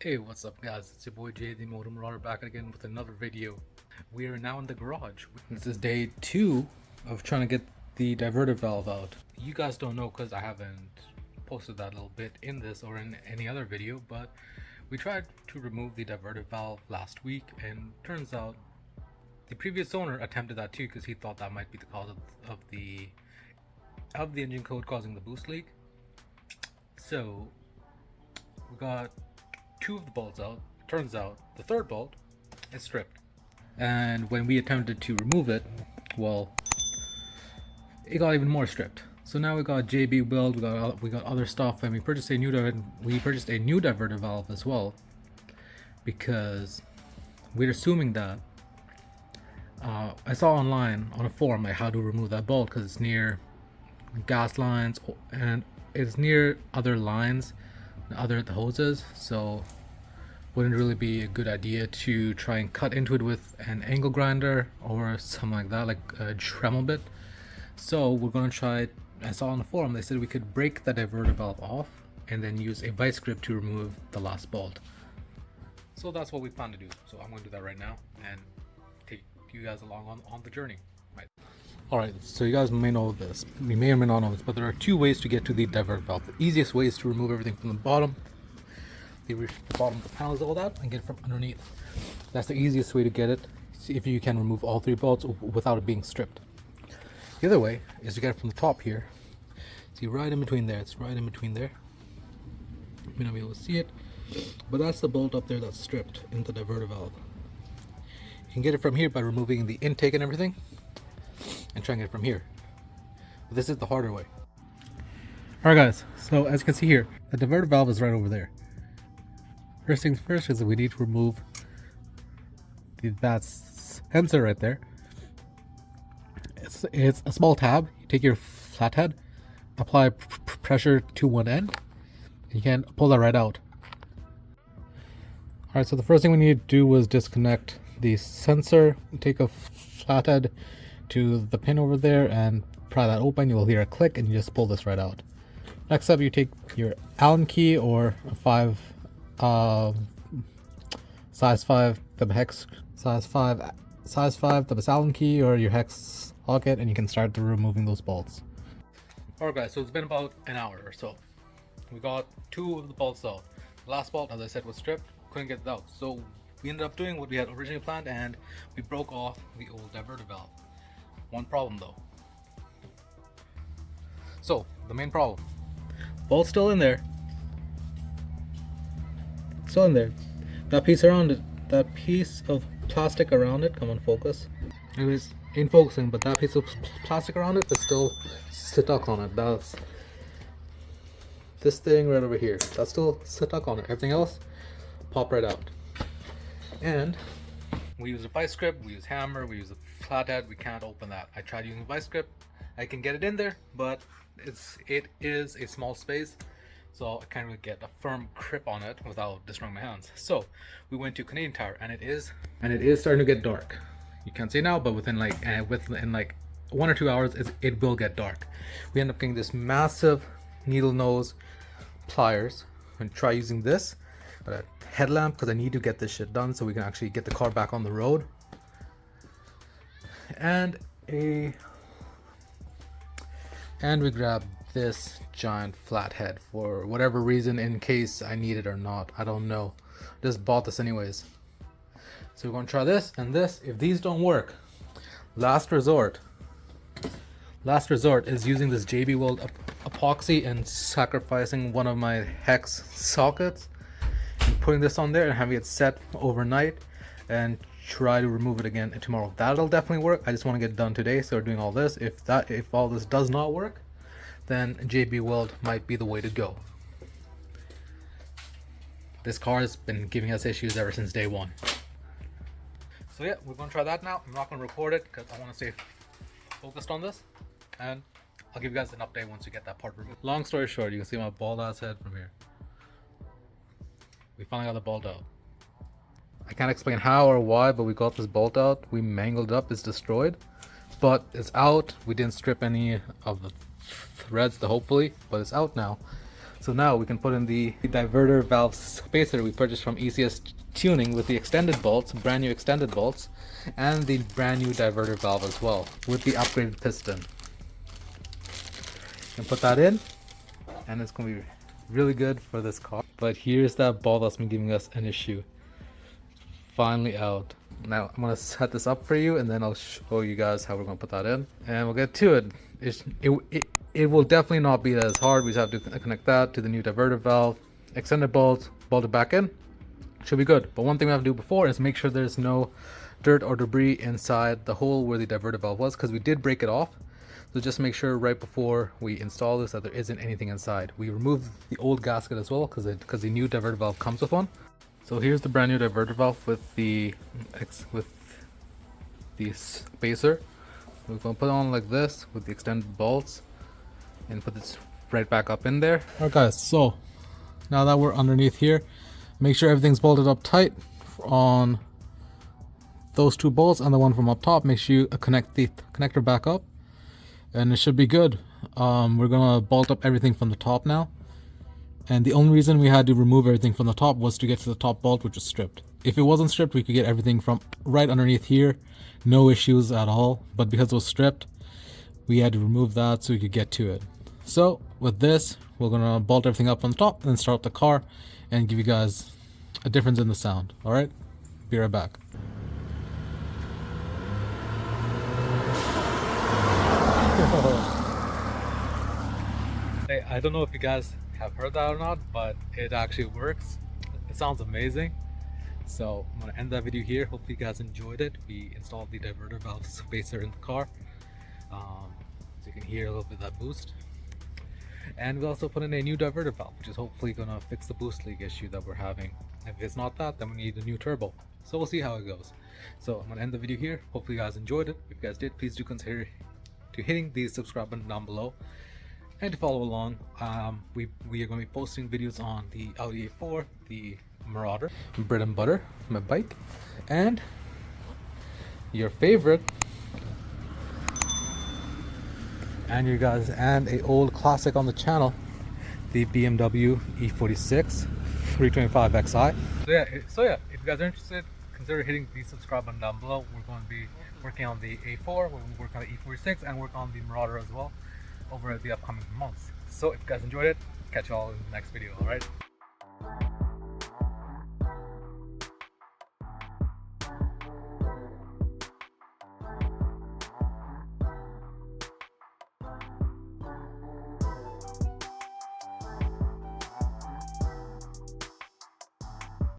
Hey, what's up guys, it's your boy Jay the Modem Marauder back again with another video. We are now in the garage. This is day 2 of trying to get the diverter valve out. You guys don't know because I haven't posted that little bit in this or in any other video, but we tried to remove the diverter valve last week, and turns out the previous owner attempted that too because he thought that might be the cause of the engine code causing the boost leak. So we got 2 of the bolts out. Turns out the third bolt is stripped, and when we attempted to remove it, well, it got even more stripped. So now we got JB build, we got other stuff, and we purchased a new diverter valve as well, because we're assuming that I saw online on a forum like how to remove that bolt because it's near gas lines and it's near other lines, the hoses, so wouldn't really be a good idea to try and cut into it with an angle grinder or something like that, like a Dremel bit. So we're going to try, I saw on the forum they said we could break the diverter valve off and then use a vice grip to remove the last bolt. So that's what we plan to do. So I'm going to do that right now and take you guys along on the journey. Right. Alright, so you guys may know this, we may or may not know this, but there are 2 ways to get to the diverter valve. The easiest way is to remove everything from the bottom, the bottom of the panels, all that, and get it from underneath. That's the easiest way to get it. See if you can remove all 3 bolts without it being stripped. The other way is to get it from the top here. See, right in between there, it's right in between there. You may not be able to see it, but that's the bolt up there that's stripped in the diverter valve. You can get it from here by removing the intake and everything, and trying to get it from here. But this is the harder way. Alright guys, so as you can see here, the diverter valve is right over there. First things first is that we need to remove that sensor right there. It's a small tab. You take your flathead, apply pressure to one end, and you can pull that right out. Alright, so the first thing we need to do is disconnect the sensor. Take a flathead to the pin over there and pry that open. You will hear a click and you just pull this right out. Next up, you take your Allen key or a size 5 the hex size 5 the Allen key or your hex socket, and you can start removing those bolts. Alright guys, so it's been about an hour or so. We got 2 of the bolts out. The last bolt, as I said, was stripped, couldn't get it out, so we ended up doing what we had originally planned and we broke off the old diverter valve. One problem though. So the main problem, bolt's still in there. Still in there. That piece around it, that piece of plastic around it, come on, focus. It ain't focusing, but that piece of plastic around it is still stuck on it. That's this thing right over here. That's still stuck on it. Everything else pop right out. And we use a vice grip, we use hammer, we use a flathead. We can't open that. I tried using a vice grip. I can get it in there, but it is a small space, so I can't really get a firm grip on it without destroying my hands. So we went to Canadian Tire, and it is starting to get dark. You can't see now, but within like 1 or 2 hours, it will get dark. We end up getting this massive needle nose pliers and try using this headlamp because I need to get this shit done so we can actually get the car back on the road. And we grab this giant flathead for whatever reason, in case I need it or not. I don't know. Just bought this anyways. So we're gonna try this and this. If these don't work, last resort is using this JB Weld epoxy and sacrificing one of my hex sockets and putting this on there and having it set overnight and try to remove it again tomorrow. That'll definitely work. I just want to get it done today, so we're doing all this. If all this does not work, then JB Weld might be the way to go. This car has been giving us issues ever since day 1. So yeah, we're gonna try that now. I'm not gonna record it because I want to stay focused on this, and I'll give you guys an update once we get that part removed. Long story short, you can see my bald ass head from here. We finally got the bolt out. I can't explain how or why, but we got this bolt out. We mangled up, it's destroyed, but it's out. We didn't strip any of the threads, hopefully, but it's out now. So now we can put in the diverter valve spacer we purchased from ECS Tuning with the extended bolts, brand new extended bolts, and the brand new diverter valve as well with the upgraded piston. And put that in, and it's going to be really good for this car. But here's that ball that's been giving us an issue. Finally out. Now I'm going to set this up for you, and then I'll show you guys how we're going to put that in, and we'll get to it. It will definitely not be as hard. We just have to connect that to the new diverter valve, extended bolts, bolt it back in. Should be good. But one thing we have to do before is make sure there's no dirt or debris inside the hole where the diverter valve was, because we did break it off. So just make sure right before we install this that there isn't anything inside. We removed the old gasket as well because the new diverter valve comes with one. So here's the brand new diverter valve with the spacer. We're going to put it on like this with the extended bolts and put this right back up in there. Alright guys, so now that we're underneath here, make sure everything's bolted up tight on those two bolts and the one from up top. Make sure you connect the connector back up, and it should be good. We're gonna bolt up everything from the top now, and the only reason we had to remove everything from the top was to get to the top bolt, which was stripped. If it wasn't stripped, we could get everything from right underneath here, no issues at all, but because it was stripped, we had to remove that so we could get to it. So with this, we're gonna bolt everything up from the top and then start up the car and give you guys a difference in the sound. All right, be right back. Hey, I don't know if you guys have heard that or not, but it actually works. It sounds amazing. So I'm gonna end that video here. Hopefully you guys enjoyed it. We installed the diverter valve spacer in the car, so you can hear a little bit of that boost. And we also put in a new diverter valve, which is hopefully gonna fix the boost leak issue that we're having. If it's not that, then we need a new turbo. So we'll see how it goes. So I'm gonna end the video here. Hopefully you guys enjoyed it. If you guys did, please do consider hitting the subscribe button down below and to follow along. We are going to be posting videos on the Audi A4, the Marauder, bread and butter, my bike, and your favorite, and you guys, and a old classic on the channel, the BMW E46 325xi. So yeah, if you guys are interested, consider hitting the subscribe button down below. We're going to be working on the A4, we're going to work on the E46, and work on the Marauder as well over the upcoming months. So if you guys enjoyed it, catch you all in the next video. All right.